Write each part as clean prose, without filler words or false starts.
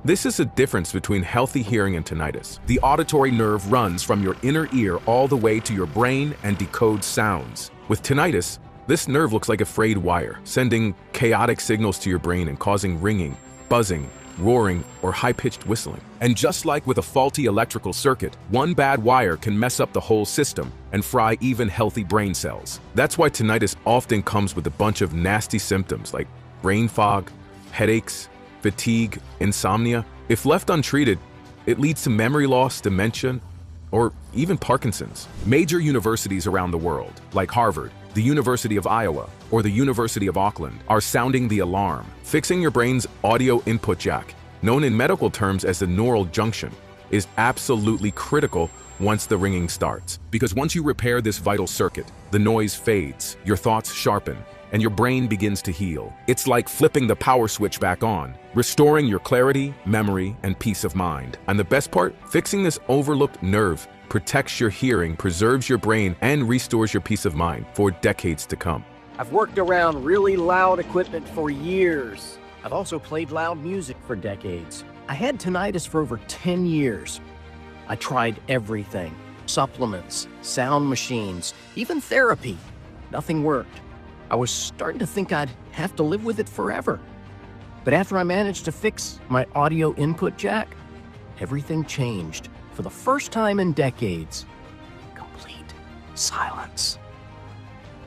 This is the difference between healthy hearing and tinnitus. The auditory nerve runs from your inner ear all the way to your brain and decodes sounds. With tinnitus, this nerve looks like a frayed wire, sending chaotic signals to your brain and causing ringing, buzzing, roaring, or high-pitched whistling. And just like with a faulty electrical circuit, one bad wire can mess up the whole system and fry even healthy brain cells. That's why tinnitus often comes with a bunch of nasty symptoms like brain fog, headaches, fatigue, insomnia. If left untreated, it leads to memory loss, dementia, or even Parkinson's. Major universities around the world, like Harvard, the University of Iowa, or the University of Auckland, are sounding the alarm. Fixing your brain's audio input jack, known in medical terms as the neural junction, is absolutely critical once the ringing starts. Because once you repair this vital circuit, the noise fades, your thoughts sharpen, and your brain begins to heal. It's like flipping the power switch back on, restoring your clarity, memory, and peace of mind. And the best part? Fixing this overlooked nerve protects your hearing, preserves your brain, and restores your peace of mind for decades to come. I've worked around really loud equipment for years. I've also played loud music for decades. I had tinnitus for over 10 years. I tried everything: supplements, sound machines, even therapy. Nothing worked. I was starting to think I'd have to live with it forever. But after I managed to fix my audio input jack, everything changed. For the first time in decades, complete silence.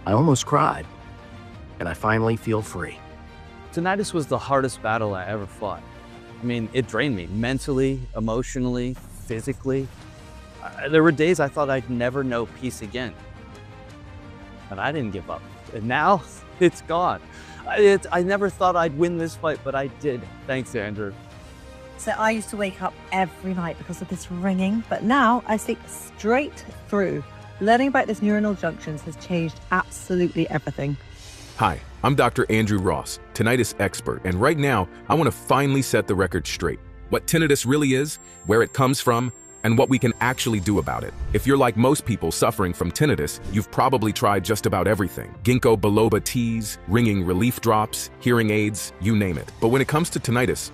I almost cried, and I finally feel free. Tinnitus was the hardest battle I ever fought. I mean, it drained me mentally, emotionally, physically. There were days I thought I'd never know peace again. But I didn't give up. And now it's gone. I never thought I'd win this fight, but I did. Thanks, Andrew. So I used to wake up every night because of this ringing, but now I sleep straight through. Learning about this neuronal junctions has changed absolutely everything. Hi, I'm Dr. Andrew Ross, tinnitus expert, and right now I want to finally set the record straight. What tinnitus really is, where it comes from, and what we can actually do about it. If you're like most people suffering from tinnitus, you've probably tried just about everything. Ginkgo biloba teas, ringing relief drops, hearing aids, you name it. But when it comes to tinnitus,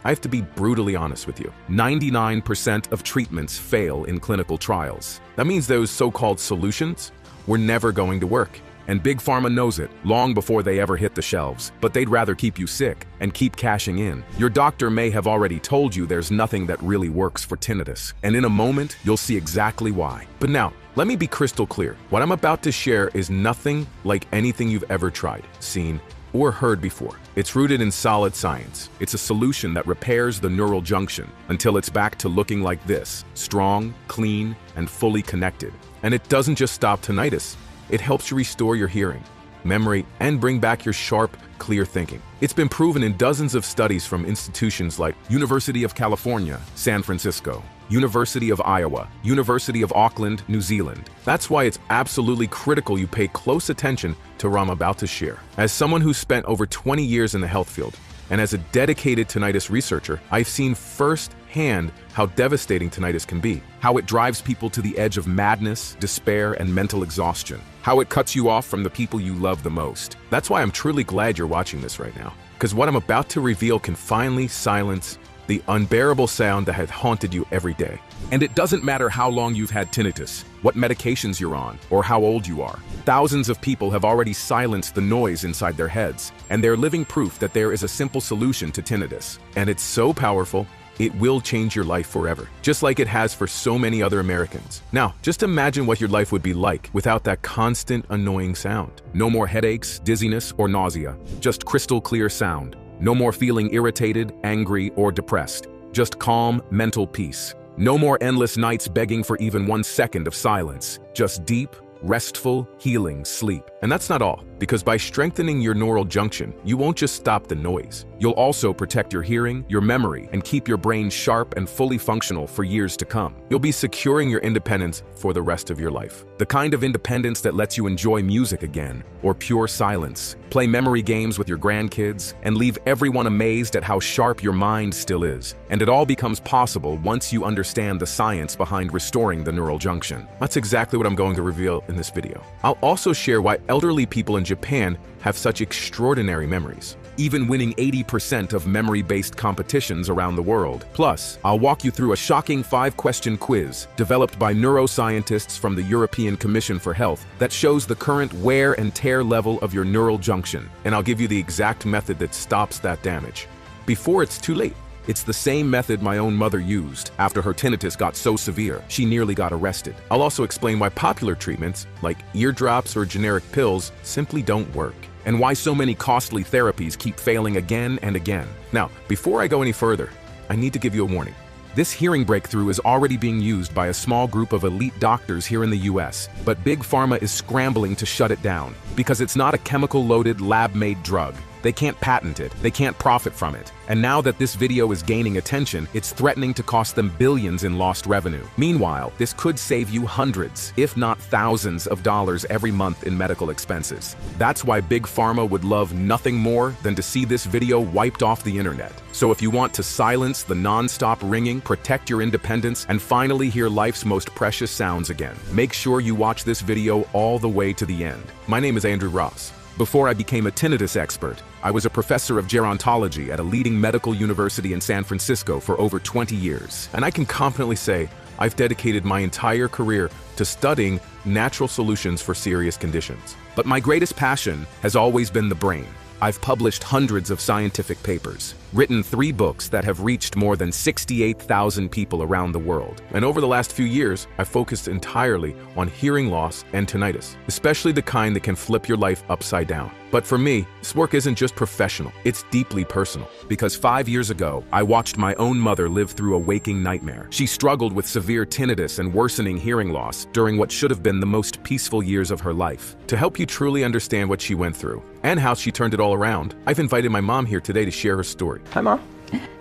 I have to be brutally honest with you. 99% of treatments fail in clinical trials. That means those so-called solutions were never going to work. And Big Pharma knows it long before they ever hit the shelves, but they'd rather keep you sick and keep cashing in. Your doctor may have already told you there's nothing that really works for tinnitus, and in a moment, you'll see exactly why. But now, let me be crystal clear. What I'm about to share is nothing like anything you've ever tried, seen, or heard before. It's rooted in solid science. It's a solution that repairs the neural junction until it's back to looking like this: strong, clean, and fully connected. And it doesn't just stop tinnitus. It helps you restore your hearing, memory, and bring back your sharp, clear thinking. It's been proven in dozens of studies from institutions like University of California, San Francisco, University of Iowa, University of Auckland, New Zealand. That's why it's absolutely critical you pay close attention to what I'm about to share. As someone who's spent over 20 years in the health field, and as a dedicated tinnitus researcher, I've seen firsthand how devastating tinnitus can be, how it drives people to the edge of madness, despair, and mental exhaustion, how it cuts you off from the people you love the most. That's why I'm truly glad you're watching this right now, because what I'm about to reveal can finally silence the unbearable sound that had haunted you every day. And it doesn't matter how long you've had tinnitus, what medications you're on, or how old you are. Thousands of people have already silenced the noise inside their heads, and they're living proof that there is a simple solution to tinnitus. And it's so powerful, it will change your life forever, just like it has for so many other Americans. Now, just imagine what your life would be like without that constant, annoying sound. No more headaches, dizziness, or nausea, just crystal clear sound. No more feeling irritated, angry, or depressed. Just calm, mental peace. No more endless nights begging for even 1 second of silence. Just deep, restful, healing sleep. And that's not all, because by strengthening your neural junction, you won't just stop the noise. You'll also protect your hearing, your memory, and keep your brain sharp and fully functional for years to come. You'll be securing your independence for the rest of your life. The kind of independence that lets you enjoy music again, or pure silence, play memory games with your grandkids, and leave everyone amazed at how sharp your mind still is. And it all becomes possible once you understand the science behind restoring the neural junction. That's exactly what I'm going to reveal in this video. I'll also share why elderly people in Japan have such extraordinary memories. even winning 80% of memory-based competitions around the world. Plus, I'll walk you through a shocking 5-question quiz developed by neuroscientists from the European Commission for Health that shows the current wear and tear level of your neural junction, and I'll give you the exact method that stops that damage before it's too late. It's the same method my own mother used after her tinnitus got so severe she nearly got arrested. I'll also explain why popular treatments, like eardrops or generic pills, simply don't work, and why so many costly therapies keep failing again and again. Now, before I go any further, I need to give you a warning. This hearing breakthrough is already being used by a small group of elite doctors here in the US, but Big Pharma is scrambling to shut it down because it's not a chemical-loaded, lab-made drug. They can't patent it, they can't profit from it. And now that this video is gaining attention, it's threatening to cost them billions in lost revenue. Meanwhile, this could save you hundreds, if not thousands of dollars every month in medical expenses. That's why Big Pharma would love nothing more than to see this video wiped off the internet. So if you want to silence the non-stop ringing, protect your independence, and finally hear life's most precious sounds again, make sure you watch this video all the way to the end. My name is Andrew Ross. Before I became a tinnitus expert, I was a professor of gerontology at a leading medical university in San Francisco for over 20 years. And I can confidently say I've dedicated my entire career to studying natural solutions for serious conditions. But my greatest passion has always been the brain. I've published hundreds of scientific papers, written 3 books that have reached more than 68,000 people around the world. And over the last few years, I've focused entirely on hearing loss and tinnitus, especially the kind that can flip your life upside down. But for me, this work isn't just professional, it's deeply personal. Because 5 years ago, I watched my own mother live through a waking nightmare. She struggled with severe tinnitus and worsening hearing loss during what should have been the most peaceful years of her life. To help you truly understand what she went through and how she turned it all around, I've invited my mom here today to share her story. Hi, Mom.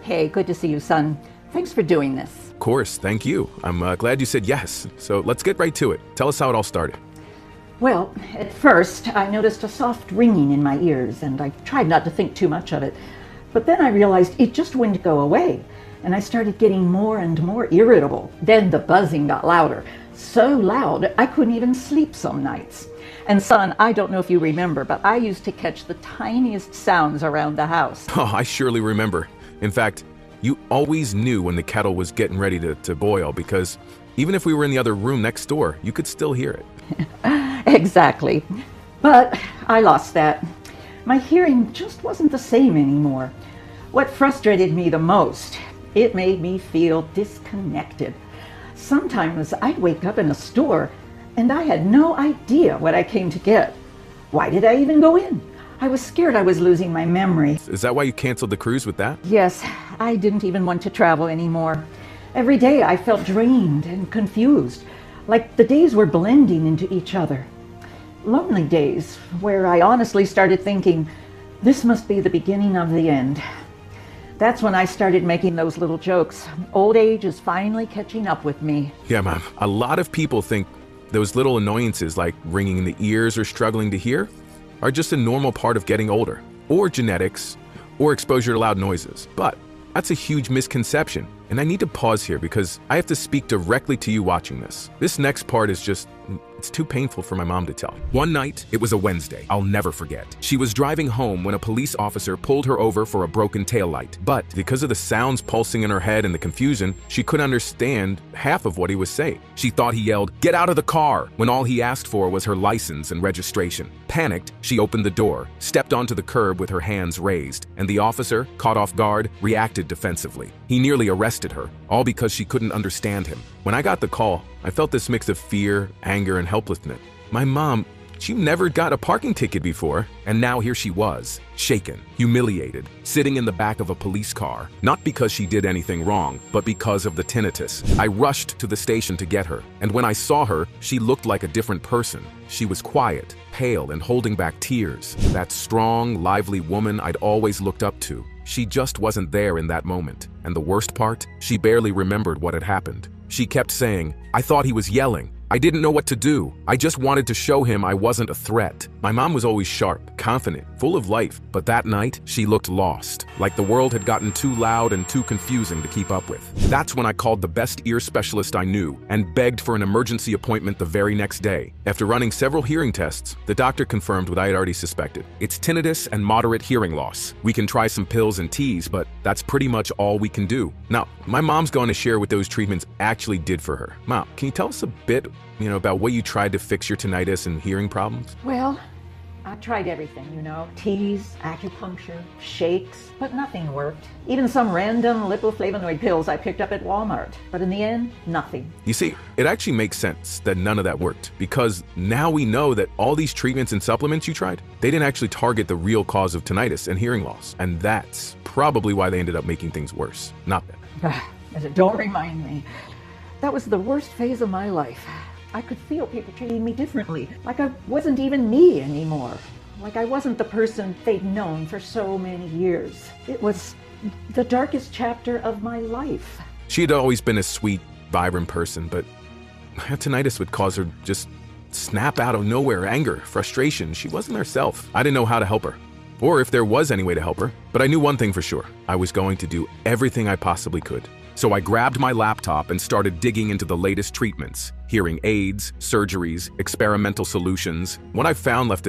Hey, good to see you, son. Thanks for doing this. Of course, thank you. I'm glad you said yes. So let's get right to it. Tell us how it all started. Well, at first, I noticed a soft ringing in my ears, and I tried not to think too much of it. But then I realized it just wouldn't go away, and I started getting more and more irritable. Then the buzzing got louder, so loud I couldn't even sleep some nights. And son, I don't know if you remember, but I used to catch the tiniest sounds around the house. Oh, I surely remember. In fact, you always knew when the kettle was getting ready to boil, because even if we were in the other room next door, you could still hear it. Exactly. But I lost that. My hearing just wasn't the same anymore. What frustrated me the most, it made me feel disconnected. Sometimes I'd wake up in a store and I had no idea what I came to get. Why did I even go in? I was scared I was losing my memory. Is that why you canceled the cruise with that? Yes, I didn't even want to travel anymore. Every day I felt drained and confused, like the days were blending into each other. Lonely days where I honestly started thinking, this must be the beginning of the end. That's when I started making those little jokes. Old age is finally catching up with me. Yeah, Mom. A lot of people think those little annoyances like ringing in the ears or struggling to hear are just a normal part of getting older, or genetics, or exposure to loud noises. But that's a huge misconception, and I need to pause here because I have to speak directly to you watching this. This next part is just, it's too painful for my mom to tell. One night, it was a Wednesday, I'll never forget. She was driving home when a police officer pulled her over for a broken taillight. But because of the sounds pulsing in her head and the confusion, she couldn't understand half of what he was saying. She thought he yelled, "Get out of the car," when all he asked for was her license and registration. Panicked, she opened the door, stepped onto the curb with her hands raised, and the officer, caught off guard, reacted defensively. He nearly arrested her, all because she couldn't understand him. When I got the call, I felt this mix of fear, anger, and helplessness. My mom, she never got a parking ticket before, and now here she was, shaken, humiliated, sitting in the back of a police car, not because she did anything wrong, but because of the tinnitus. I rushed to the station to get her, and when I saw her, she looked like a different person. She was quiet, pale, and holding back tears. That strong, lively woman I'd always looked up to. She just wasn't there in that moment. And the worst part, she barely remembered what had happened. She kept saying, "I thought he was yelling. I didn't know what to do. I just wanted to show him I wasn't a threat. My mom was always sharp, confident, full of life, but that night, she looked lost, like the world had gotten too loud and too confusing to keep up with. That's when I called the best ear specialist I knew and begged for an emergency appointment the very next day. After running several hearing tests, the doctor confirmed what I had already suspected. It's tinnitus and moderate hearing loss. We can try some pills and teas, but that's pretty much all we can do. Now, my mom's going to share what those treatments actually did for her. Mom, can you tell us a bit, about what you tried to fix your tinnitus and hearing problems? Well, I tried everything, teas, acupuncture, shakes, but nothing worked. Even some random lipoflavonoid pills I picked up at Walmart. But in the end, nothing. You see, it actually makes sense that none of that worked, because now we know that all these treatments and supplements you tried, they didn't actually target the real cause of tinnitus and hearing loss. And that's probably why they ended up making things worse, not better. Don't remind me. That was the worst phase of my life. I could feel people treating me differently, like I wasn't even me anymore, like I wasn't the person they'd known for so many years. It was the darkest chapter of my life. She had always been a sweet, vibrant person, but tinnitus would cause her just snap out of nowhere, anger, frustration. She wasn't herself. I didn't know how to help her, or if there was any way to help her, but I knew one thing for sure. I was going to do everything I possibly could. So I grabbed my laptop and started digging into the latest treatments, hearing aids, surgeries, experimental solutions. What I found left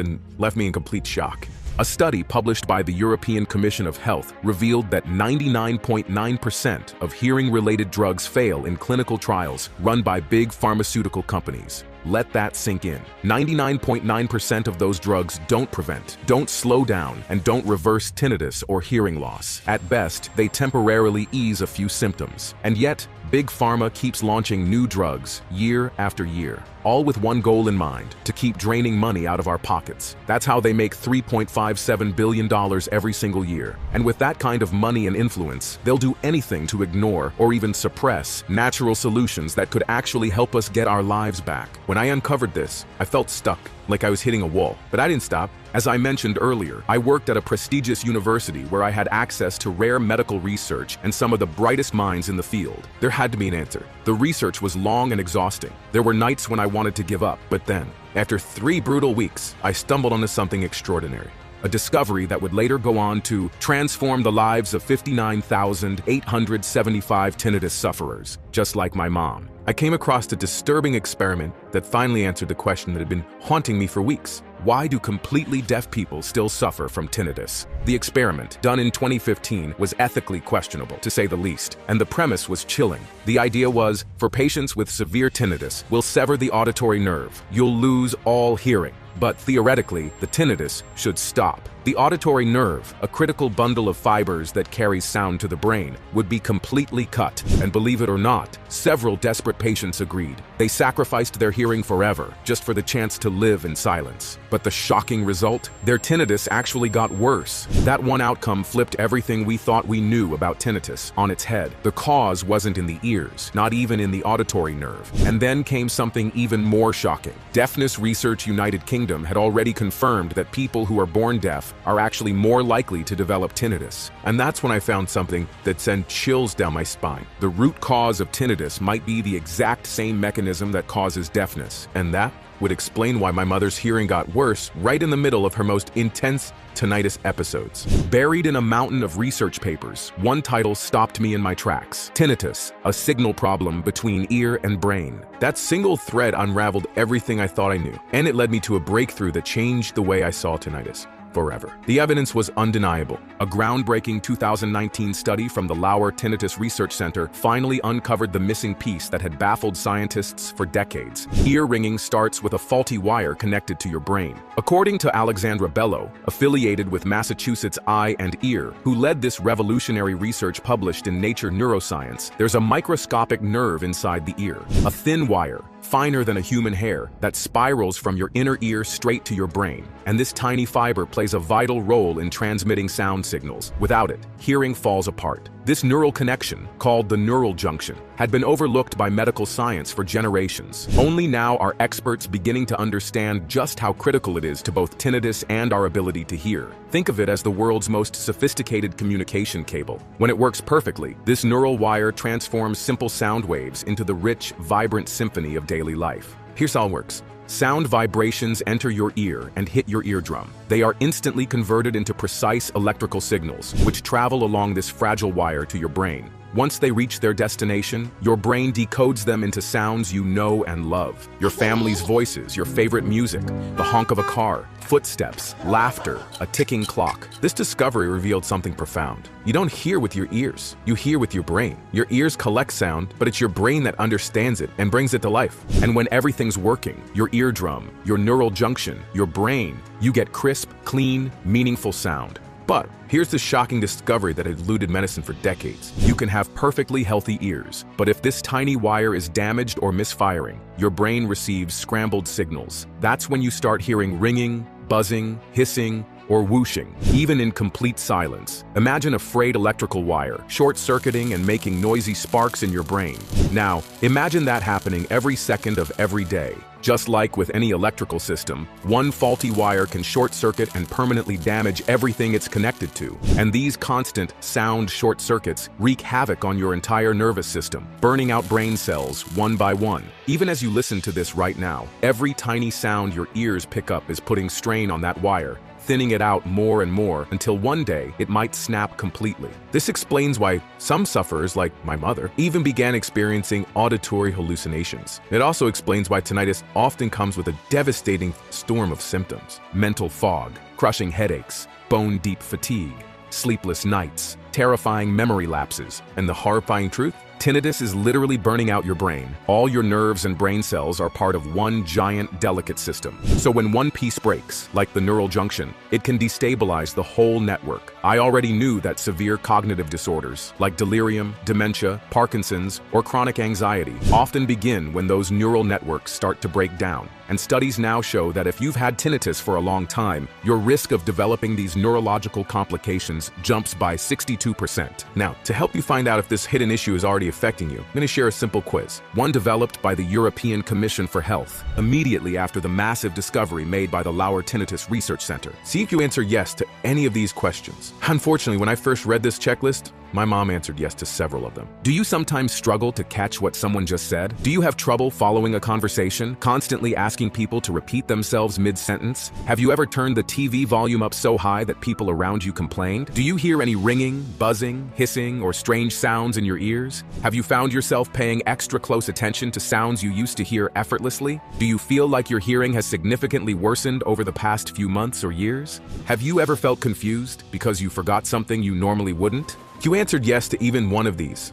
me in complete shock. A study published by the European Commission of Health revealed that 99.9% of hearing-related drugs fail in clinical trials run by big pharmaceutical companies. Let that sink in. 99.9% of those drugs don't prevent, don't slow down, and don't reverse tinnitus or hearing loss. At best, they temporarily ease a few symptoms. And yet, Big Pharma keeps launching new drugs year after year, all with one goal in mind: to keep draining money out of our pockets. That's how they make $3.57 billion every single year. And with that kind of money and influence, they'll do anything to ignore or even suppress natural solutions that could actually help us get our lives back. When I uncovered this, I felt stuck, like I was hitting a wall. But I didn't stop. As I mentioned earlier, I worked at a prestigious university where I had access to rare medical research and some of the brightest minds in the field. There had to be an answer. The research was long and exhausting. There were nights when I wanted to give up, but then, after 3 brutal weeks, I stumbled onto something extraordinary. A discovery that would later go on to transform the lives of 59,875 tinnitus sufferers, just like my mom. I came across a disturbing experiment that finally answered the question that had been haunting me for weeks. Why do completely deaf people still suffer from tinnitus? The experiment, done in 2015, was ethically questionable, to say the least, and the premise was chilling. The idea was, for patients with severe tinnitus, we'll sever the auditory nerve. You'll lose all hearing. But theoretically, the tinnitus should stop. The auditory nerve, a critical bundle of fibers that carries sound to the brain, would be completely cut. And believe it or not, several desperate patients agreed. They sacrificed their hearing forever, just for the chance to live in silence. But the shocking result? Their tinnitus actually got worse. That one outcome flipped everything we thought we knew about tinnitus on its head. The cause wasn't in the ears, not even in the auditory nerve. And then came something even more shocking. Deafness Research United Kingdom had already confirmed that people who are born deaf are actually more likely to develop tinnitus. And that's when I found something that sent chills down my spine. The root cause of tinnitus might be the exact same mechanism that causes deafness. And that would explain why my mother's hearing got worse right in the middle of her most intense tinnitus episodes. Buried in a mountain of research papers, one title stopped me in my tracks. Tinnitus, a signal problem between ear and brain. That single thread unraveled everything I thought I knew, and it led me to a breakthrough that changed the way I saw tinnitus forever. The evidence was undeniable. A groundbreaking 2019 study from the Lauer Tinnitus Research Center finally uncovered the missing piece that had baffled scientists for decades. Ear ringing starts with a faulty wire connected to your brain. According to Alexandra Bello, affiliated with Massachusetts Eye and Ear, who led this revolutionary research published in Nature Neuroscience, there's a microscopic nerve inside the ear, a thin wire, finer than a human hair, that spirals from your inner ear straight to your brain. And this tiny fiber plays a vital role in transmitting sound signals. Without it, hearing falls apart. This neural connection, called the neural junction, had been overlooked by medical science for generations. Only now are experts beginning to understand just how critical it is to both tinnitus and our ability to hear. Think of it as the world's most sophisticated communication cable. When it works perfectly, this neural wire transforms simple sound waves into the rich, vibrant symphony of daily life. Here's how it works. Sound vibrations enter your ear and hit your eardrum. They are instantly converted into precise electrical signals, which travel along this fragile wire to your brain. Once they reach their destination, your brain decodes them into sounds you know and love. Your family's voices, your favorite music, the honk of a car, footsteps, laughter, a ticking clock. This discovery revealed something profound. You don't hear with your ears, you hear with your brain. Your ears collect sound, but it's your brain that understands it and brings it to life. And when everything's working, your eardrum, your neural junction, your brain, you get crisp, clean, meaningful sound. But here's the shocking discovery that had eluded medicine for decades. You can have perfectly healthy ears, but if this tiny wire is damaged or misfiring, your brain receives scrambled signals. That's when you start hearing ringing, buzzing, hissing, or whooshing, even in complete silence. Imagine a frayed electrical wire, short-circuiting and making noisy sparks in your brain. Now, imagine that happening every second of every day. Just like with any electrical system, one faulty wire can short-circuit and permanently damage everything it's connected to. And these constant sound short circuits wreak havoc on your entire nervous system, burning out brain cells one by one. Even as you listen to this right now, every tiny sound your ears pick up is putting strain on that wire, thinning it out more and more until one day it might snap completely. This explains why some sufferers, like my mother, even began experiencing auditory hallucinations. It also explains why tinnitus often comes with a devastating storm of symptoms: mental fog, crushing headaches, bone-deep fatigue, sleepless nights, terrifying memory lapses, and the horrifying truth? Tinnitus is literally burning out your brain. All your nerves and brain cells are part of one giant, delicate system. So when one piece breaks, like the neural junction, it can destabilize the whole network. I already knew that severe cognitive disorders, like delirium, dementia, Parkinson's, or chronic anxiety, often begin when those neural networks start to break down. And studies now show that if you've had tinnitus for a long time, your risk of developing these neurological complications jumps by 62%. Now, to help you find out if this hidden issue is already affecting you, I'm going to share a simple quiz, one developed by the European Commission for Health, immediately after the massive discovery made by the Lauer Tinnitus Research Center. See if you answer yes to any of these questions. Unfortunately, when I first read this checklist, my mom answered yes to several of them. Do you sometimes struggle to catch what someone just said? Do you have trouble following a conversation, constantly asking people to repeat themselves mid-sentence? Have you ever turned the TV volume up so high that people around you complained? Do you hear any ringing, buzzing, hissing, or strange sounds in your ears? Have you found yourself paying extra close attention to sounds you used to hear effortlessly? Do you feel like your hearing has significantly worsened over the past few months or years? Have you ever felt confused because you forgot something you normally wouldn't? If you answered yes to even one of these,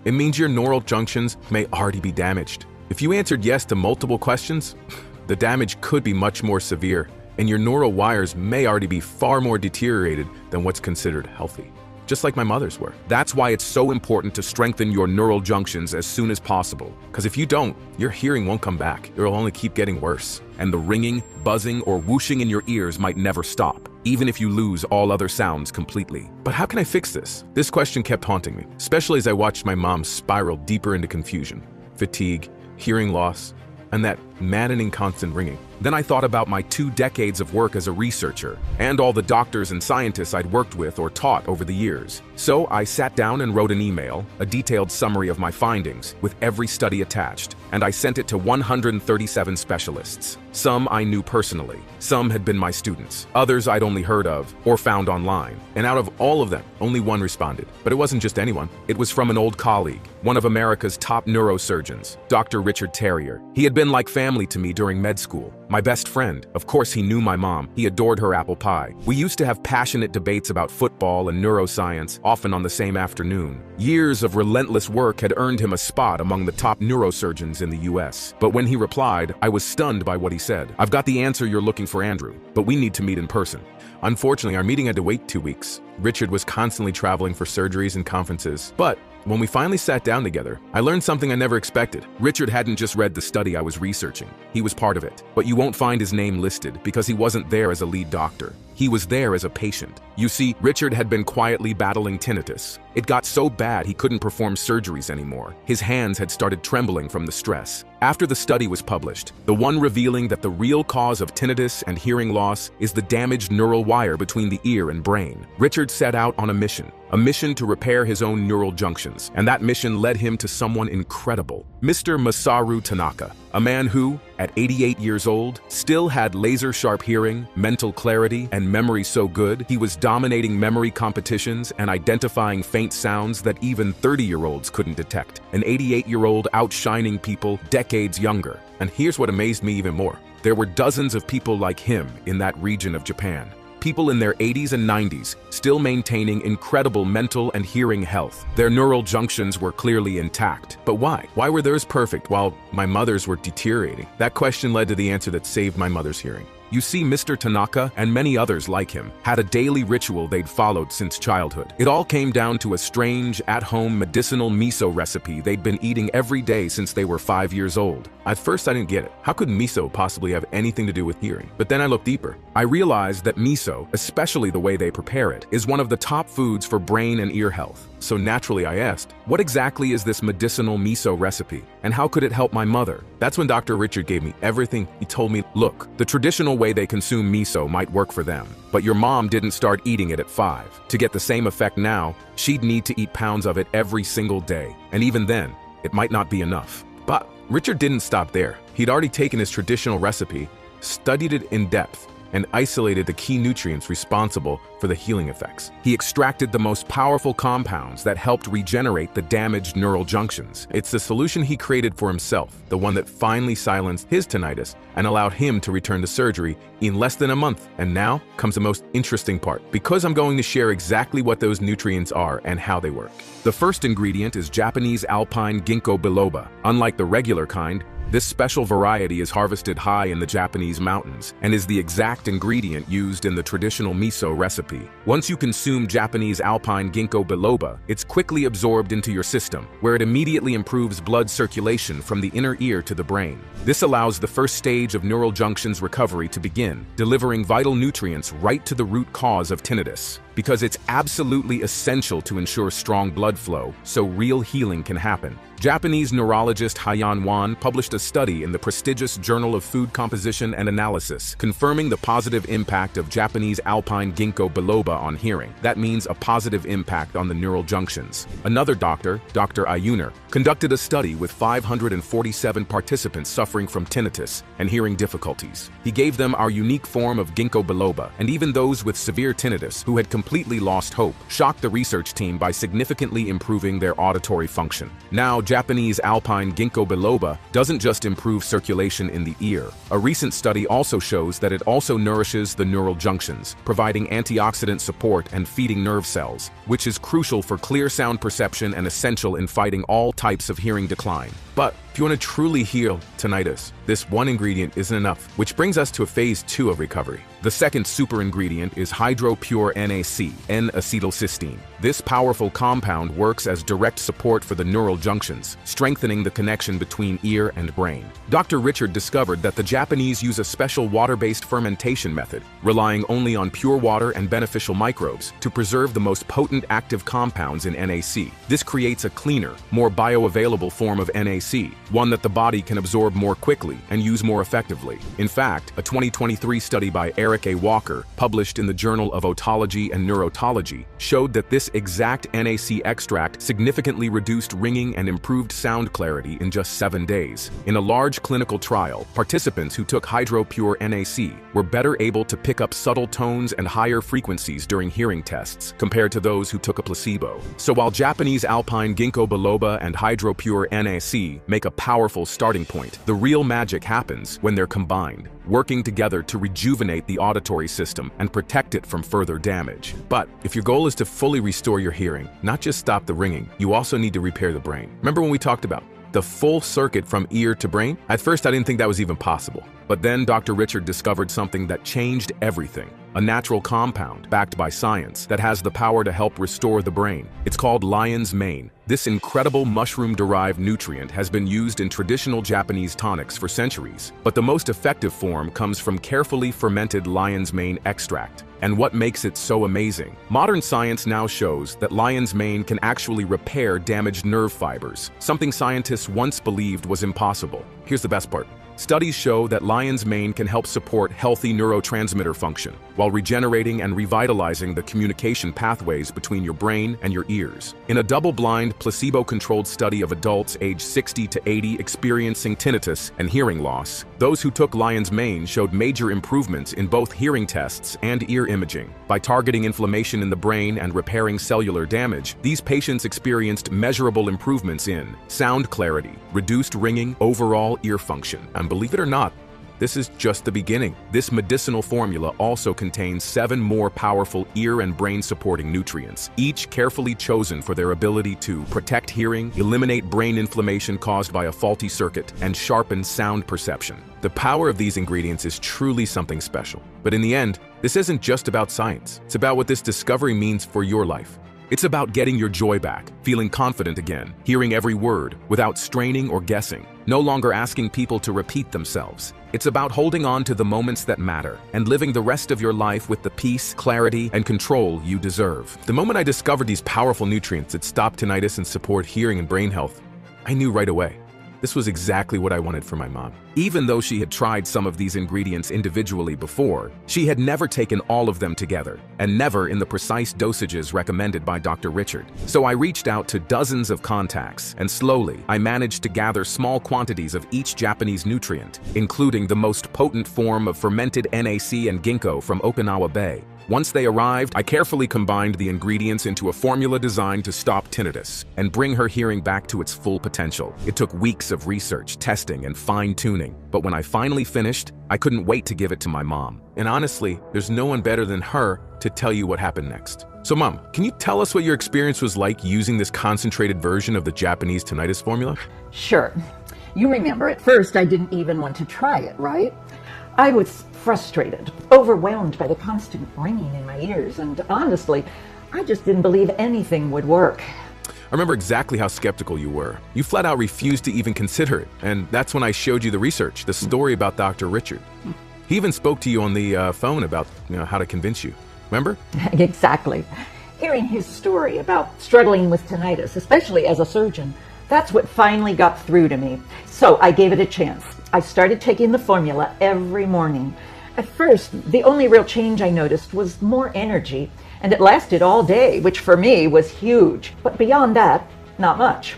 it means your neural junctions may already be damaged. If you answered yes to multiple questions, the damage could be much more severe, and your neural wires may already be far more deteriorated than what's considered healthy, just like my mother's were. That's why it's so important to strengthen your neural junctions as soon as possible, because if you don't, your hearing won't come back. It'll only keep getting worse, and the ringing, buzzing, or whooshing in your ears might never stop, even if you lose all other sounds completely. But how can I fix this? This question kept haunting me, especially as I watched my mom spiral deeper into confusion, fatigue, hearing loss, and that maddening constant ringing. Then I thought about my 2 decades of work as a researcher and all the doctors and scientists I'd worked with or taught over the years. So I sat down and wrote an email, a detailed summary of my findings, with every study attached, and I sent it to 137 specialists. Some I knew personally, some had been my students, others I'd only heard of or found online. And out of all of them, only one responded. But it wasn't just anyone. It was from an old colleague, one of America's top neurosurgeons, Dr. Richard Terrier. He had been like family to me during med school. My best friend. Of course, he knew my mom. He adored her apple pie. We used to have passionate debates about football and neuroscience, often on the same afternoon. Years of relentless work had earned him a spot among the top neurosurgeons in the US. But when he replied, I was stunned by what he said. I've got the answer you're looking for, Andrew, but we need to meet in person. Unfortunately, our meeting had to wait 2 weeks. Richard was constantly traveling for surgeries and conferences, but when we finally sat down together, I learned something I never expected. Richard hadn't just read the study I was researching. He was part of it. But you won't find his name listed because he wasn't there as a lead doctor. He was there as a patient. You see, Richard had been quietly battling tinnitus. It got so bad he couldn't perform surgeries anymore. His hands had started trembling from the stress. After the study was published, the one revealing that the real cause of tinnitus and hearing loss is the damaged neural wire between the ear and brain, Richard set out on a mission a mission to repair his own neural junctions, and that mission led him to someone incredible, Mr. Masaru Tanaka, a man who, at 88 years old, still had laser-sharp hearing, mental clarity, and memory so good he was dominating memory competitions and identifying faint sounds that even 30-year-olds couldn't detect. An 88-year-old outshining people decades younger. And here's what amazed me even more. There were dozens of people like him in that region of Japan. People in their 80s and 90s, still maintaining incredible mental and hearing health. Their neural junctions were clearly intact. But why? Why were theirs perfect while my mother's were deteriorating? That question led to the answer that saved my mother's hearing. You see, Mr. Tanaka and many others like him had a daily ritual they'd followed since childhood. It all came down to a strange, at-home medicinal miso recipe they'd been eating every day since they were 5 years old. At first, I didn't get it. How could miso possibly have anything to do with hearing? But then I looked deeper. I realized that miso, especially the way they prepare it, is one of the top foods for brain and ear health. So naturally I asked, what exactly is this medicinal miso recipe? And how could it help my mother? That's when Dr. Richard gave me everything. He told me, look, the traditional way they consume miso might work for them, but your mom didn't start eating it at 5. To get the same effect now, she'd need to eat pounds of it every single day. And even then, it might not be enough. But Richard didn't stop there. He'd already taken his traditional recipe, studied it in depth, and isolated the key nutrients responsible for the healing effects. He extracted the most powerful compounds that helped regenerate the damaged neural junctions. It's the solution he created for himself, the one that finally silenced his tinnitus and allowed him to return to surgery in less than a month. And now comes the most interesting part, because I'm going to share exactly what those nutrients are and how they work. The first ingredient is Japanese alpine ginkgo biloba. Unlike the regular kind, this special variety is harvested high in the Japanese mountains and is the exact ingredient used in the traditional miso recipe. Once you consume Japanese alpine ginkgo biloba, it's quickly absorbed into your system, where it immediately improves blood circulation from the inner ear to the brain. This allows the first stage of neural junctions recovery to begin, delivering vital nutrients right to the root cause of tinnitus. Because it's absolutely essential to ensure strong blood flow so real healing can happen. Japanese neurologist Haiyan Wan published a study in the prestigious Journal of Food Composition and Analysis, confirming the positive impact of Japanese alpine ginkgo biloba on hearing. That means a positive impact on the neural junctions. Another doctor, Dr. Ayuner, conducted a study with 547 participants suffering from tinnitus and hearing difficulties. He gave them our unique form of ginkgo biloba, and even those with severe tinnitus who had completely lost hope shocked the research team by significantly improving their auditory function. Now, Japanese alpine ginkgo biloba doesn't just improve circulation in the ear. A recent study also shows that it also nourishes the neural junctions, providing antioxidant support and feeding nerve cells, which is crucial for clear sound perception and essential in fighting all types of hearing decline. But if you want to truly heal tinnitus, this one ingredient isn't enough, which brings us to phase 2 of recovery. The second super ingredient is HydroPure NAC, N-acetylcysteine. This powerful compound works as direct support for the neural junctions, strengthening the connection between ear and brain. Dr. Richard discovered that the Japanese use a special water-based fermentation method, relying only on pure water and beneficial microbes to preserve the most potent active compounds in NAC. This creates a cleaner, more bioavailable form of NAC, one that the body can absorb more quickly and use more effectively. In fact, a 2023 study by Eric A. Walker, published in the Journal of Otology and Neurotology, showed that this exact NAC extract significantly reduced ringing and improved sound clarity in just 7 days. In a large clinical trial, participants who took HydroPure NAC were better able to pick up subtle tones and higher frequencies during hearing tests compared to those who took a placebo. So while Japanese alpine ginkgo biloba and HydroPure NAC make a powerful starting point, the real magic happens when they're combined, working together to rejuvenate the auditory system and protect it from further damage. But if your goal is to fully restore your hearing, not just stop the ringing, you also need to repair the brain. Remember when we talked about the full circuit from ear to brain? At first, I didn't think that was even possible. But then Dr. Richard discovered something that changed everything. A natural compound, backed by science, that has the power to help restore the brain. It's called lion's mane. This incredible mushroom-derived nutrient has been used in traditional Japanese tonics for centuries, but the most effective form comes from carefully fermented lion's mane extract. And what makes it so amazing? Modern science now shows that lion's mane can actually repair damaged nerve fibers, something scientists once believed was impossible. Here's the best part. Studies show that lion's mane can help support healthy neurotransmitter function, while regenerating and revitalizing the communication pathways between your brain and your ears. In a double-blind, placebo-controlled study of adults aged 60 to 80 experiencing tinnitus and hearing loss, those who took lion's mane showed major improvements in both hearing tests and ear imaging. By targeting inflammation in the brain and repairing cellular damage, these patients experienced measurable improvements in sound clarity, reduced ringing, overall ear function. And believe it or not, this is just the beginning. This medicinal formula also contains 7 more powerful ear and brain supporting nutrients, each carefully chosen for their ability to protect hearing, eliminate brain inflammation caused by a faulty circuit, and sharpen sound perception. The power of these ingredients is truly something special. But in the end, this isn't just about science. It's about what this discovery means for your life. It's about getting your joy back, feeling confident again, hearing every word without straining or guessing, no longer asking people to repeat themselves. It's about holding on to the moments that matter and living the rest of your life with the peace, clarity, and control you deserve. The moment I discovered these powerful nutrients that stop tinnitus and support hearing and brain health, I knew right away. This was exactly what I wanted for my mom. Even though she had tried some of these ingredients individually before, she had never taken all of them together, and never in the precise dosages recommended by Dr. Richard. So I reached out to dozens of contacts, and slowly, I managed to gather small quantities of each Japanese nutrient, including the most potent form of fermented NAC and ginkgo from Okinawa Bay. Once they arrived, I carefully combined the ingredients into a formula designed to stop tinnitus and bring her hearing back to its full potential. It took weeks of research, testing, and fine-tuning, but when I finally finished, I couldn't wait to give it to my mom. And honestly, there's no one better than her to tell you what happened next. So Mom, can you tell us what your experience was like using this concentrated version of the Japanese tinnitus formula? Sure. You remember at first I didn't even want to try it, right? I was frustrated, overwhelmed by the constant ringing in my ears, and honestly, I just didn't believe anything would work. I remember exactly how skeptical you were. You flat out refused to even consider it, and that's when I showed you the research, the story about Dr. Richard. He even spoke to you on the phone about how to convince you. Remember? Exactly. Hearing his story about struggling with tinnitus, especially as a surgeon, that's what finally got through to me. So I gave it a chance. I started taking the formula every morning. At first, the only real change I noticed was more energy, and it lasted all day, which for me was huge. But beyond that, not much.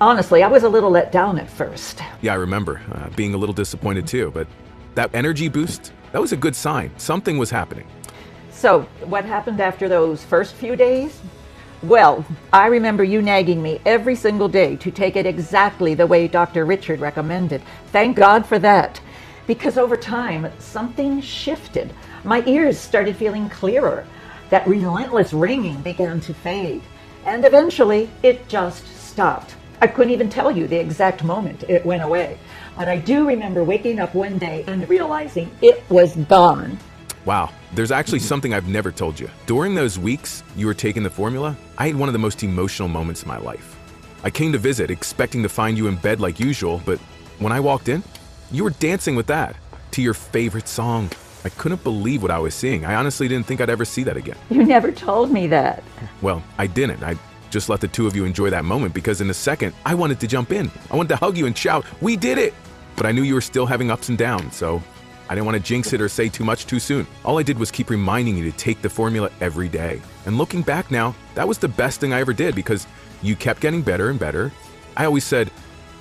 Honestly, I was a little let down at first. Yeah, I remember being a little disappointed too, but that energy boost, that was a good sign. Something was happening. So, what happened after those first few days? Well, I remember you nagging me every single day to take it exactly the way Dr. Richard recommended. Thank God for that. Because over time, something shifted. My ears started feeling clearer. That relentless ringing began to fade. And eventually, it just stopped. I couldn't even tell you the exact moment it went away. But I do remember waking up one day and realizing it was gone. Wow, there's actually something I've never told you. During those weeks you were taking the formula, I had one of the most emotional moments in my life. I came to visit expecting to find you in bed like usual, but when I walked in, you were dancing with that to your favorite song. I couldn't believe what I was seeing. I honestly didn't think I'd ever see that again. You never told me that. Well, I didn't. I just let the two of you enjoy that moment because in a second, I wanted to jump in. I wanted to hug you and shout, "We did it!" But I knew you were still having ups and downs, so I didn't want to jinx it or say too much too soon. All I did was keep reminding you to take the formula every day. And looking back now, that was the best thing I ever did because you kept getting better and better. I always said,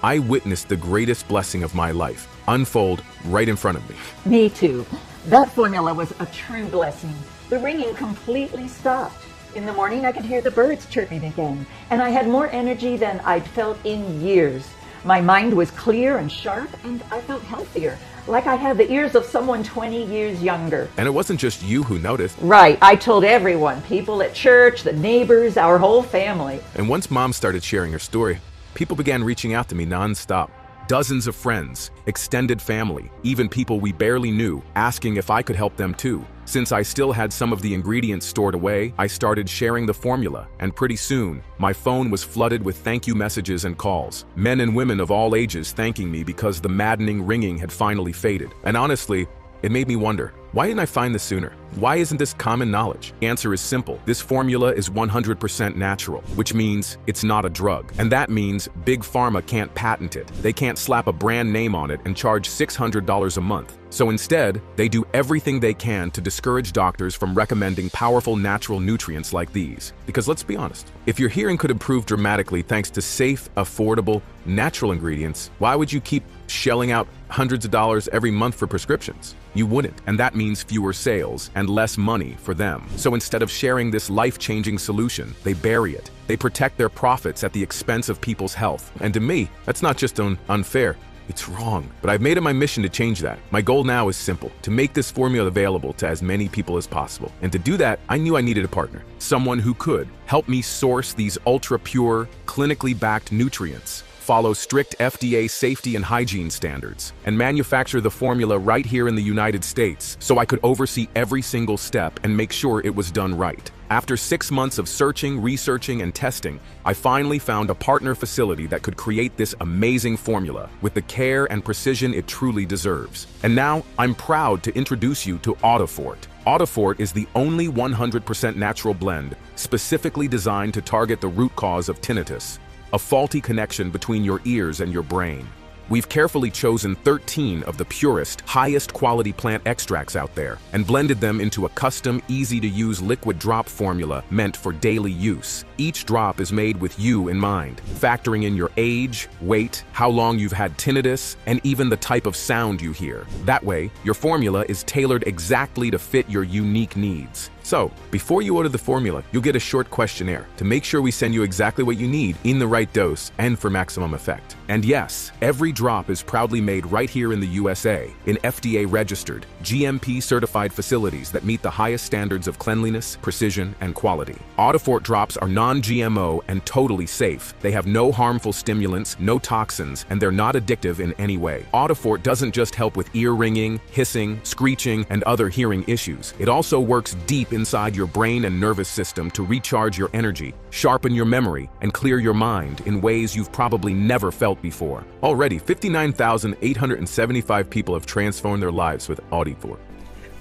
I witnessed the greatest blessing of my life unfold right in front of me. Me too. That formula was a true blessing. The ringing completely stopped. In the morning, I could hear the birds chirping again, and I had more energy than I'd felt in years. My mind was clear and sharp, and I felt healthier, like I had the ears of someone 20 years younger. And it wasn't just you who noticed. Right. I told everyone, people at church, the neighbors, our whole family. And once Mom started sharing her story, people began reaching out to me nonstop. Dozens of friends, extended family, even people we barely knew, asking if I could help them too. Since I still had some of the ingredients stored away, I started sharing the formula, and pretty soon, my phone was flooded with thank you messages and calls. Men and women of all ages thanking me because the maddening ringing had finally faded. And honestly, It made me wonder, why didn't I find this sooner? Why isn't this common knowledge? The answer is simple. This formula is 100% natural, which means it's not a drug. And that means Big Pharma can't patent it. They can't slap a brand name on it and charge $600 a month. So instead, they do everything they can to discourage doctors from recommending powerful natural nutrients like these. Because let's be honest, if your hearing could improve dramatically thanks to safe, affordable, natural ingredients, why would you keep shelling out hundreds of dollars every month for prescriptions? You wouldn't, and that means fewer sales and less money for them. So instead of sharing this life-changing solution, they bury it. They protect their profits at the expense of people's health. And to me, that's not just unfair, it's wrong. But I've made it my mission to change that. My goal now is simple, to make this formula available to as many people as possible. And to do that, I knew I needed a partner, someone who could help me source these ultra-pure, clinically backed nutrients, follow strict FDA safety and hygiene standards, and manufacture the formula right here in the United States so I could oversee every single step and make sure it was done right. After 6 months of searching, researching, and testing, I finally found a partner facility that could create this amazing formula with the care and precision it truly deserves. And now, I'm proud to introduce you to Autofort. Autofort is the only 100% natural blend specifically designed to target the root cause of tinnitus, a faulty connection between your ears and your brain. We've carefully chosen 13 of the purest, highest quality plant extracts out there and blended them into a custom, easy-to-use liquid drop formula meant for daily use. Each drop is made with you in mind, factoring in your age, weight, how long you've had tinnitus, and even the type of sound you hear. That way, your formula is tailored exactly to fit your unique needs. So, before you order the formula, you'll get a short questionnaire to make sure we send you exactly what you need in the right dose and for maximum effect. And yes, every drop is proudly made right here in the USA in FDA-registered, GMP-certified facilities that meet the highest standards of cleanliness, precision, and quality. Autofort drops are non-GMO and totally safe. They have no harmful stimulants, no toxins, and they're not addictive in any way. Autofort doesn't just help with ear ringing, hissing, screeching, and other hearing issues. It also works deep inside your brain and nervous system to recharge your energy, sharpen your memory, and clear your mind in ways you've probably never felt before. Already, 59,875 people have transformed their lives with Autofort.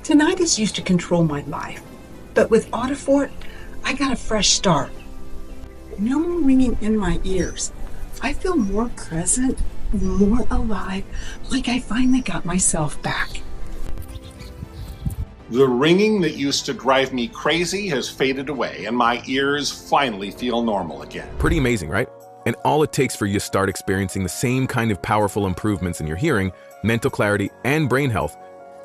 Tinnitus used to control my life, but with Autofort, I got a fresh start. No more ringing in my ears. I feel more present, more alive, like I finally got myself back. The ringing that used to drive me crazy has faded away, and my ears finally feel normal again. Pretty amazing, right? And all it takes for you to start experiencing the same kind of powerful improvements in your hearing, mental clarity, and brain health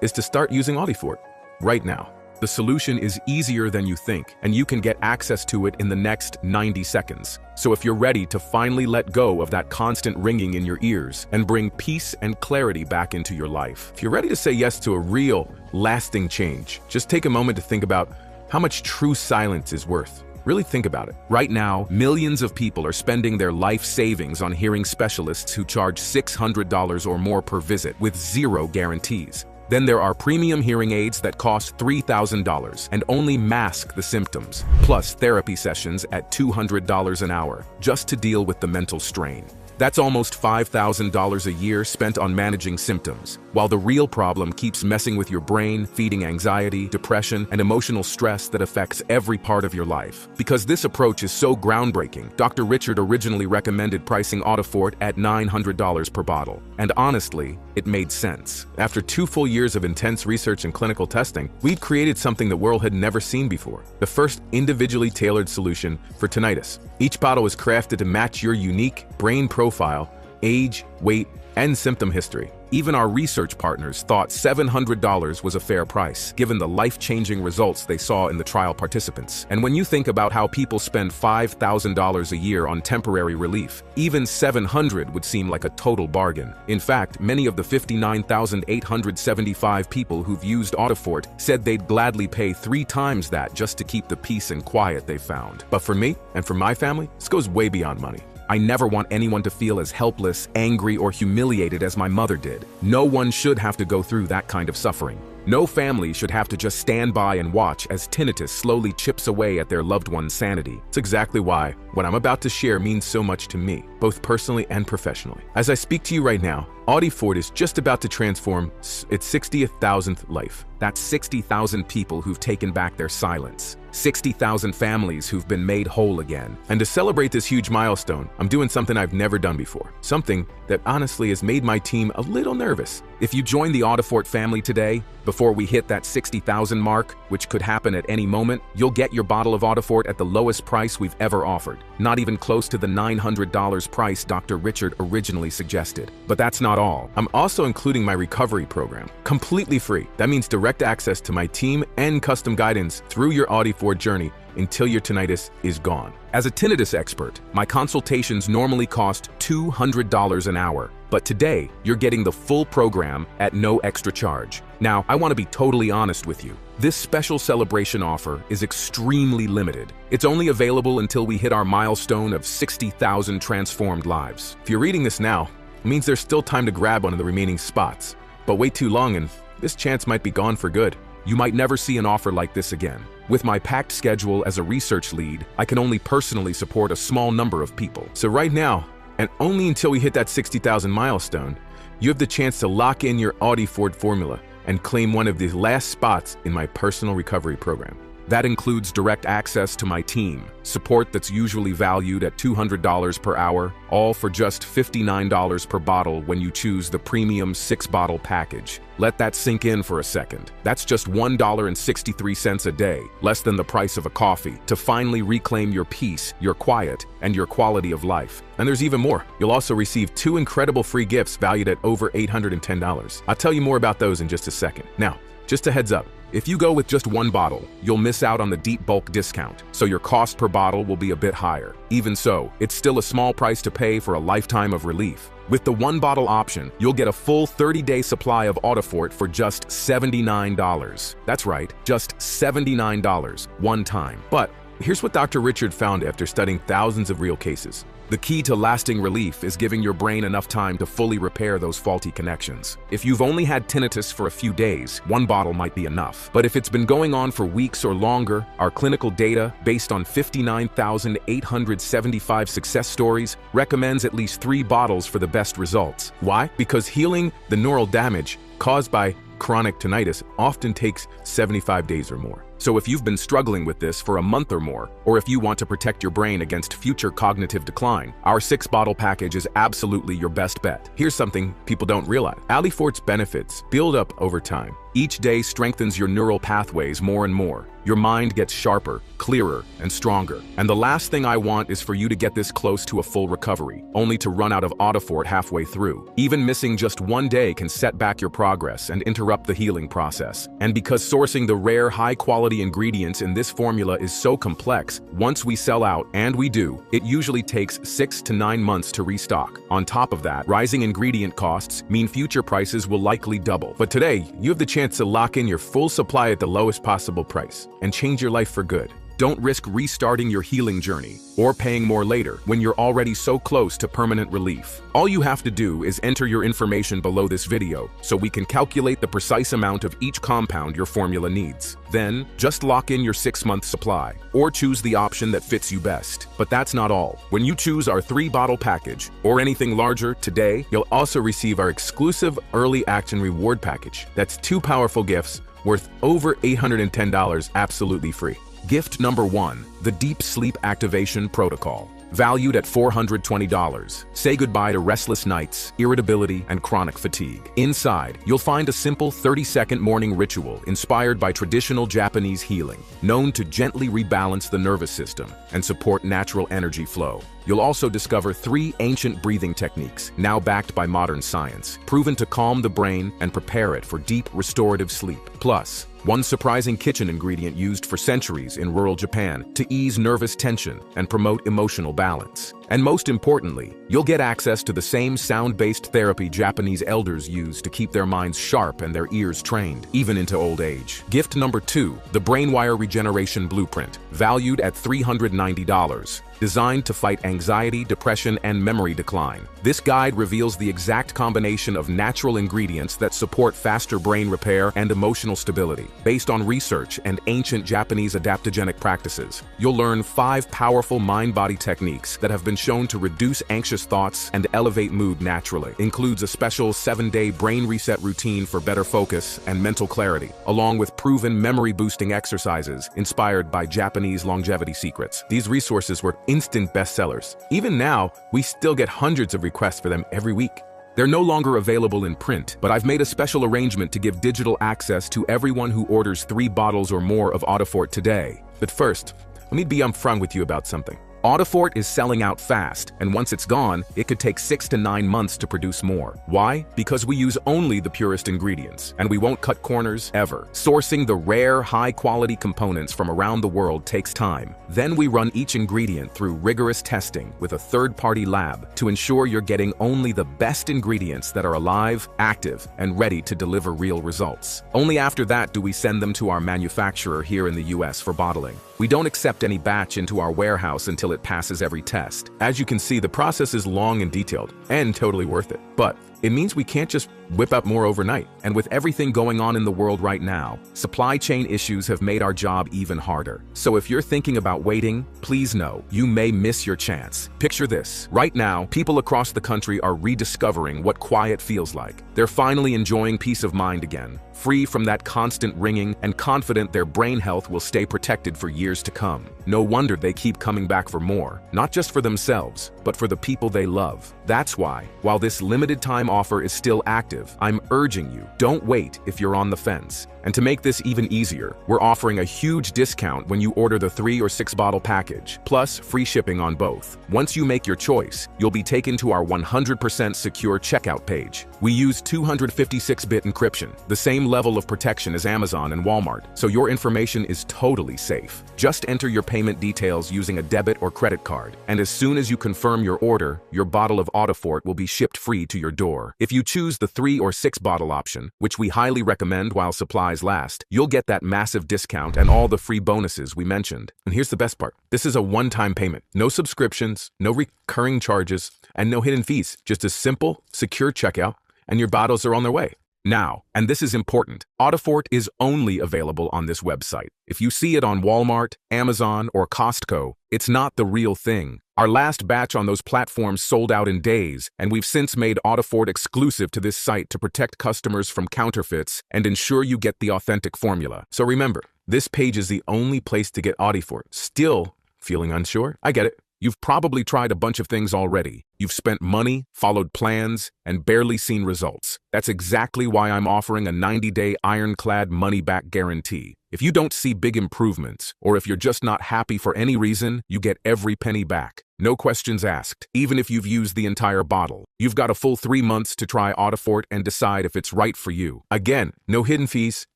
is to start using Autofort right now. The solution is easier than you think, and you can get access to it in the next 90 seconds. So if you're ready to finally let go of that constant ringing in your ears and bring peace and clarity back into your life, if you're ready to say yes to a real, lasting change, just take a moment to think about how much true silence is worth. Really think about it. Right now, millions of people are spending their life savings on hearing specialists who charge $600 or more per visit with zero guarantees. Then there are premium hearing aids that cost $3,000 and only mask the symptoms, plus therapy sessions at $200 an hour, just to deal with the mental strain. That's almost $5,000 a year spent on managing symptoms, while the real problem keeps messing with your brain, feeding anxiety, depression, and emotional stress that affects every part of your life. Because this approach is so groundbreaking, Dr. Richard originally recommended pricing Autofort at $900 per bottle. And honestly, it made sense. After 2 full years of intense research and clinical testing, we'd created something the world had never seen before. The first individually tailored solution for tinnitus. Each bottle is crafted to match your unique brain profile, age, weight, and symptom history. Even our research partners thought $700 was a fair price, given the life-changing results they saw in the trial participants. And when you think about how people spend $5,000 a year on temporary relief, even $700 would seem like a total bargain. In fact, many of the 59,875 people who've used Autofort said they'd gladly pay 3 times that just to keep the peace and quiet they found. But for me, and for my family, this goes way beyond money. I never want anyone to feel as helpless, angry, or humiliated as my mother did. No one should have to go through that kind of suffering. No family should have to just stand by and watch as tinnitus slowly chips away at their loved one's sanity. It's exactly why what I'm about to share means so much to me, both personally and professionally. As I speak to you right now, Audifort is just about to transform its 60,000th life. That's 60,000 people who've taken back their silence. 60,000 families who've been made whole again. And to celebrate this huge milestone, I'm doing something I've never done before. Something that honestly has made my team a little nervous. If you join the Audifort family today, before we hit that 60,000 mark, which could happen at any moment, you'll get your bottle of Audifort at the lowest price we've ever offered. Not even close to the $900 price Dr. Richard originally suggested. But that's not all. I'm also including my recovery program, completely free. That means direct access to my team and custom guidance through your Audifort journey until your tinnitus is gone. As a tinnitus expert, my consultations normally cost $200 an hour, but today you're getting the full program at no extra charge. Now, I want to be totally honest with you. This special celebration offer is extremely limited. It's only available until we hit our milestone of 60,000 transformed lives. If you're reading this now, it means there's still time to grab one of the remaining spots. But wait too long and this chance might be gone for good. You might never see an offer like this again. With my packed schedule as a research lead, I can only personally support a small number of people. So right now, and only until we hit that 60,000 milestone, you have the chance to lock in your Audifort formula and claim one of the last spots in my personal recovery program. That includes direct access to my team, support that's usually valued at $200 per hour, all for just $59 per bottle when you choose the premium 6-bottle package. Let that sink in for a second. That's just $1.63 a day, less than the price of a coffee, to finally reclaim your peace, your quiet, and your quality of life. And there's even more. You'll also receive 2 incredible free gifts valued at over $810. I'll tell you more about those in just a second. Now, just a heads up. If you go with just 1 bottle, you'll miss out on the deep bulk discount, so your cost per bottle will be a bit higher. Even so, it's still a small price to pay for a lifetime of relief. With the 1-bottle option, you'll get a full 30-day supply of Audifort for just $79. That's right, just $79, one time. But here's what Dr. Richard found after studying thousands of real cases. The key to lasting relief is giving your brain enough time to fully repair those faulty connections. If you've only had tinnitus for a few days, 1 bottle might be enough. But if it's been going on for weeks or longer, our clinical data, based on 59,875 success stories, recommends at least 3 bottles for the best results. Why? Because healing the neural damage caused by chronic tinnitus often takes 75 days or more. So if you've been struggling with this for a month or more, or if you want to protect your brain against future cognitive decline, our 6-bottle package is absolutely your best bet. Here's something people don't realize. Audifort's benefits build up over time. Each day strengthens your neural pathways more and more. Your mind gets sharper, clearer, and stronger. And the last thing I want is for you to get this close to a full recovery, only to run out of Audifort halfway through. Even missing just 1 day can set back your progress and interrupt the healing process. And because sourcing the rare, high-quality ingredients in this formula is so complex, once we sell out, and we do, it usually takes 6 to 9 months to restock. On top of that, rising ingredient costs mean future prices will likely double. But today, you have the chance to lock in your full supply at the lowest possible price and change your life for good. Don't risk restarting your healing journey or paying more later when you're already so close to permanent relief. All you have to do is enter your information below this video so we can calculate the precise amount of each compound your formula needs. Then, just lock in your 6-month supply or choose the option that fits you best. But that's not all. When you choose our 3-bottle package or anything larger today, you'll also receive our exclusive early action reward package. That's 2 powerful gifts worth over $810 absolutely free. Gift number 1, the Deep Sleep Activation Protocol. Valued at $420. Say goodbye to restless nights, irritability, and chronic fatigue. Inside, you'll find a simple 30-second morning ritual inspired by traditional Japanese healing, known to gently rebalance the nervous system and support natural energy flow. You'll also discover 3 ancient breathing techniques, now backed by modern science, proven to calm the brain and prepare it for deep, restorative sleep. Plus, 1 surprising kitchen ingredient used for centuries in rural Japan to ease nervous tension and promote emotional balance. And most importantly, you'll get access to the same sound-based therapy Japanese elders use to keep their minds sharp and their ears trained, even into old age. Gift number 2, the Brainwire Regeneration Blueprint. Valued at $390. designed to fight anxiety, depression, and memory decline. This guide reveals the exact combination of natural ingredients that support faster brain repair and emotional stability. Based on research and ancient Japanese adaptogenic practices, you'll learn 5 powerful mind-body techniques that have been shown to reduce anxious thoughts and elevate mood naturally. Includes a special 7-day brain reset routine for better focus and mental clarity, along with proven memory-boosting exercises inspired by Japanese longevity secrets. These resources were instant bestsellers. Even now, we still get hundreds of requests for them every week. They're no longer available in print, but I've made a special arrangement to give digital access to everyone who orders 3 bottles or more of Autofort today. But first, let me be upfront with you about something. Autofort is selling out fast, and once it's gone, it could take 6 to 9 months to produce more. Why? Because we use only the purest ingredients, and we won't cut corners ever. Sourcing the rare, high-quality components from around the world takes time. Then we run each ingredient through rigorous testing with a third-party lab to ensure you're getting only the best ingredients that are alive, active, and ready to deliver real results. Only after that do we send them to our manufacturer here in the US for bottling. We don't accept any batch into our warehouse until it passes every test. As you can see, the process is long and detailed, and totally worth it. But it means we can't just whip up more overnight. And with everything going on in the world right now, supply chain issues have made our job even harder. So if you're thinking about waiting, please know you may miss your chance. Picture this. Right now, people across the country are rediscovering what quiet feels like. They're finally enjoying peace of mind again, free from that constant ringing and confident their brain health will stay protected for years to come. No wonder they keep coming back for more, not just for themselves, but for the people they love. That's why, while this limited time offer is still active, I'm urging you, don't wait if you're on the fence. And to make this even easier, we're offering a huge discount when you order the 3 or 6 bottle package, plus free shipping on both. Once you make your choice, you'll be taken to our 100% secure checkout page. We use 256-bit encryption, the same level of protection as Amazon and Walmart, so your information is totally safe. Just enter your payment details using a debit or credit card, and as soon as you confirm your order, your bottle of Autofort will be shipped free to your door. If you choose the 3 or 6 bottle option, which we highly recommend while supplies last, you'll get that massive discount and all the free bonuses we mentioned. And here's the best part. This is a one-time payment. No subscriptions, no recurring charges, and no hidden fees. Just a simple, secure checkout, and your bottles are on their way. Now, and this is important, Autofort is only available on this website. If you see it on Walmart, Amazon, or Costco, it's not the real thing. Our last batch on those platforms sold out in days, and we've since made Autofort exclusive to this site to protect customers from counterfeits and ensure you get the authentic formula. So remember, this page is the only place to get Autofort. Still feeling unsure? I get it. You've probably tried a bunch of things already. You've spent money, followed plans, and barely seen results. That's exactly why I'm offering a 90-day ironclad money-back guarantee. If you don't see big improvements, or if you're just not happy for any reason, you get every penny back. No questions asked, even if you've used the entire bottle. You've got a full 3 months to try Autofort and decide if it's right for you. Again, no hidden fees,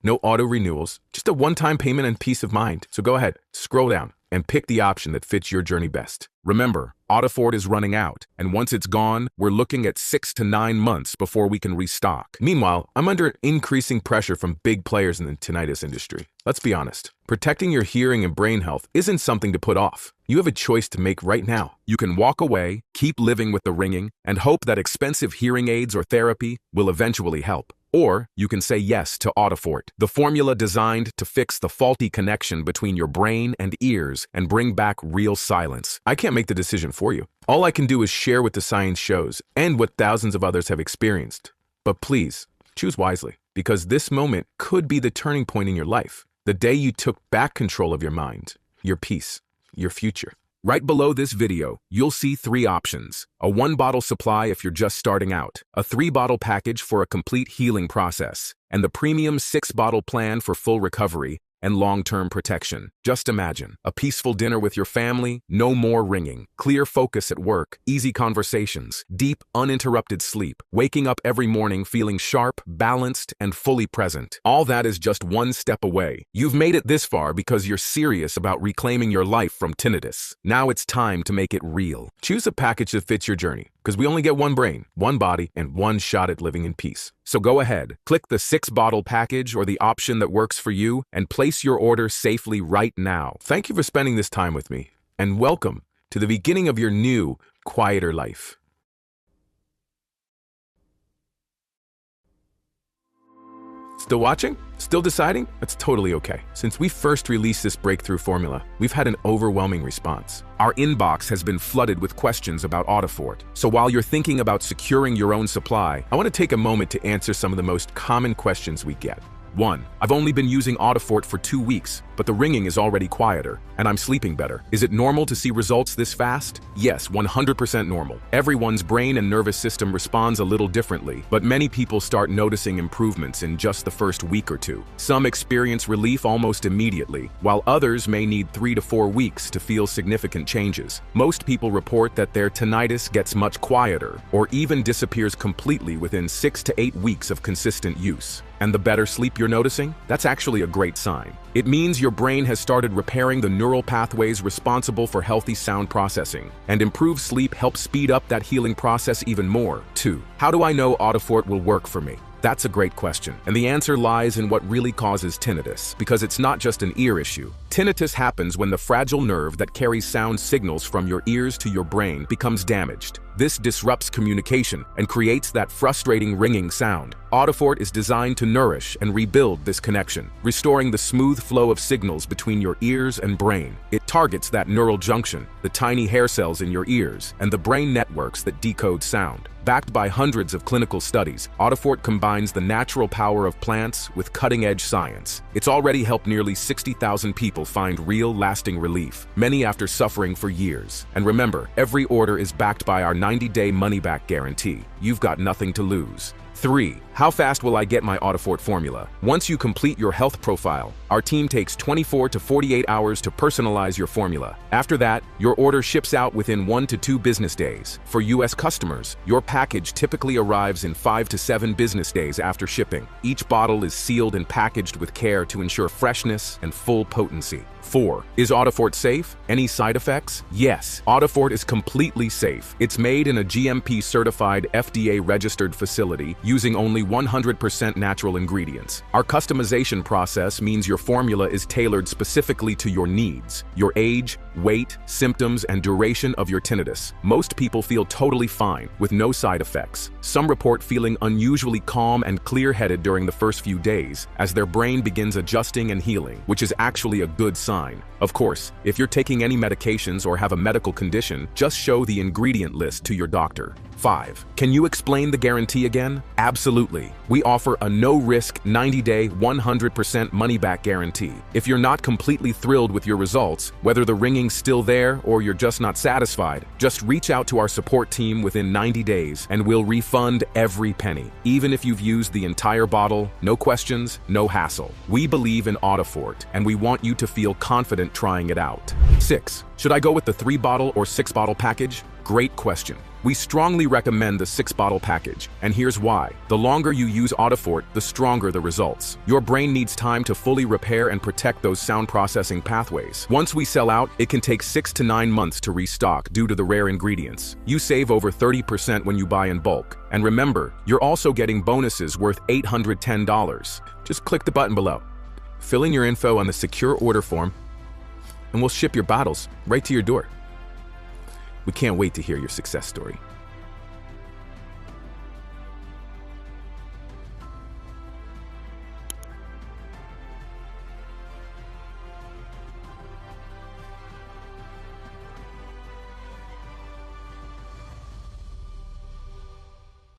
no auto renewals, just a one-time payment and peace of mind. So go ahead, scroll down, and pick the option that fits your journey best. Remember, Autofort is running out, and once it's gone, we're looking at 6 to 9 months before we can restock. Meanwhile, I'm under increasing pressure from big players in the tinnitus industry. Let's be honest, protecting your hearing and brain health isn't something to put off. You have a choice to make right now. You can walk away, keep living with the ringing, and hope that expensive hearing aids or therapy will eventually help. Or you can say yes to Autofort, the formula designed to fix the faulty connection between your brain and ears and bring back real silence. I can't make the decision for you. All I can do is share what the science shows and what thousands of others have experienced. But please, choose wisely, because this moment could be the turning point in your life. The day you took back control of your mind, your peace, your future. Right below this video, you'll see 3 options. A 1-bottle supply if you're just starting out, a 3-bottle package for a complete healing process, and the premium 6-bottle plan for full recovery and long-term protection. Just imagine a peaceful dinner with your family, no more ringing, clear focus at work, easy conversations, deep, uninterrupted sleep, waking up every morning feeling sharp, balanced, and fully present. All that is just 1 step away. You've made it this far because you're serious about reclaiming your life from tinnitus. Now it's time to make it real. Choose a package that fits your journey, because we only get 1 brain, 1 body, and 1 shot at living in peace. So go ahead, click the 6-bottle package or the option that works for you and place your order safely right now. Thank you for spending this time with me, and welcome to to the beginning of your new, quieter life. Still watching? Still deciding? That's totally okay. Since we first released this breakthrough formula, we've had an overwhelming response. Our inbox has been flooded with questions about Autofort. So while you're thinking about securing your own supply, I want to take a moment to answer some of the most common questions we get. 1. I've only been using Autofort for 2 weeks, but the ringing is already quieter, and I'm sleeping better. Is it normal to see results this fast? Yes, 100% normal. Everyone's brain and nervous system responds a little differently, but many people start noticing improvements in just the first week or two. Some experience relief almost immediately, while others may need 3 to 4 weeks to feel significant changes. Most people report that their tinnitus gets much quieter, or even disappears completely within 6 to 8 weeks of consistent use. And the better sleep you're noticing? That's actually a great sign. It means your brain has started repairing the neural pathways responsible for healthy sound processing, and improved sleep helps speed up that healing process even more. 2. How do I know Autofort will work for me? That's a great question, and the answer lies in what really causes tinnitus, because it's not just an ear issue. Tinnitus happens when the fragile nerve that carries sound signals from your ears to your brain becomes damaged. This disrupts communication and creates that frustrating ringing sound. Autofort is designed to nourish and rebuild this connection, restoring the smooth flow of signals between your ears and brain. It targets that neural junction, the tiny hair cells in your ears, and the brain networks that decode sound. Backed by hundreds of clinical studies, Autofort combines the natural power of plants with cutting-edge science. It's already helped nearly 60,000 people find real, lasting relief, many after suffering for years. And remember, every order is backed by our 90-day money-back guarantee. You've got nothing to lose. 3. How fast will I get my Autofort formula? Once you complete your health profile, our team takes 24 to 48 hours to personalize your formula. After that, your order ships out within 1 to 2 business days. For U.S. customers, your package typically arrives in 5 to 7 business days after shipping. Each bottle is sealed and packaged with care to ensure freshness and full potency. 4. Is Autofort safe? Any side effects? Yes, Autofort is completely safe. It's made in a GMP-certified, FDA-registered facility using only 100% natural ingredients. Our customization process means your formula is tailored specifically to your needs, your age, weight, symptoms, and duration of your tinnitus. Most people feel totally fine, with no side effects. Some report feeling unusually calm and clear-headed during the first few days, as their brain begins adjusting and healing, which is actually a good sign. Of course, if you're taking any medications or have a medical condition, just show the ingredient list to your doctor. 5. Can you explain the guarantee again? Absolutely. We offer a no-risk, 90-day, 100% money-back guarantee. If you're not completely thrilled with your results, whether the ringing's still there or you're just not satisfied, just reach out to our support team within 90 days and we'll refund every penny. Even if you've used the entire bottle, no questions, no hassle. We believe in Autofort, and we want you to feel confident trying it out. 6. Should I go with the 3-bottle or 6-bottle package? Great question. We strongly recommend the 6-bottle package, and here's why. The longer you use Autofort, the stronger the results. Your brain needs time to fully repair and protect those sound processing pathways. Once we sell out, it can take 6 to 9 months to restock due to the rare ingredients. You save over 30% when you buy in bulk. And remember, you're also getting bonuses worth $810. Just click the button below. Fill in your info on the secure order form, and we'll ship your bottles right to your door. We can't wait to hear your success story.